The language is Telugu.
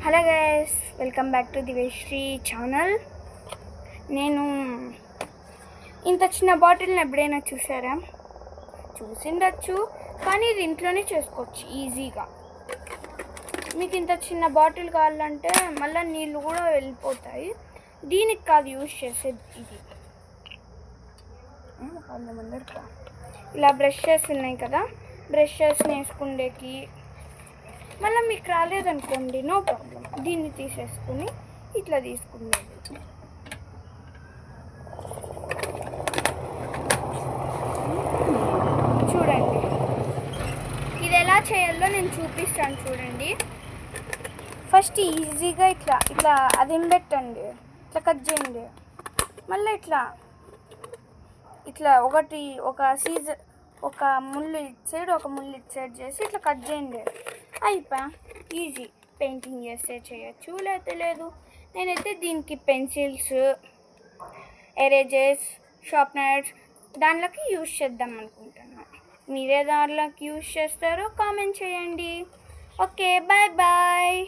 Hello guys, welcome back to Diveshri channel. నేను ఇంత చిన్న బాటిల్ని ఎప్పుడైనా చూసారా? చూసిండొచ్చు, కానీ ఇది ఇంట్లోనే చేసుకోవచ్చు ఈజీగా. మీకు ఇంత చిన్న బాటిల్ కావాలంటే మళ్ళీ నీళ్ళు కూడా వెళ్ళిపోతాయి. దీనికి కాదు యూజ్ చేసేది, ఇది ఇలా బ్రషెస్ ఉన్నాయి కదా, బ్రషెస్ని వేసుకుండేకి. మళ్ళీ మీకు రాలేదనుకోండి, నో ప్రాబ్లం, దీన్ని తీసేసుకుని ఇట్లా తీసుకునేది. చూడండి, ఇది ఎలా చేయాలో నేను చూపిస్తాను. చూడండి, ఫస్ట్ ఈజీగా ఇట్లా అదేం పెట్టండి, ఇట్లా కట్ చేయండి. మళ్ళీ ఇట్లా ఒక ముళ్ళు ఇటు సైడ్, ఒక ముళ్ళు ఇటు సైడ్ చేసి ఇట్లా కట్ చేయండి. అయిపోయా, ఈజీ. పెయింటింగ్ చేస్తే చేయొచ్చు, లేకపోతే లేదు. నేనైతే దీనికి పెన్సిల్స్, ఎరేజర్స్, షార్ప్నర్స్ దాంట్లోకి యూజ్ చేద్దాం అనుకుంటున్నాను. మీరే దాంట్లోకి యూజ్ చేస్తారో కామెంట్ చేయండి. Okay, bye bye.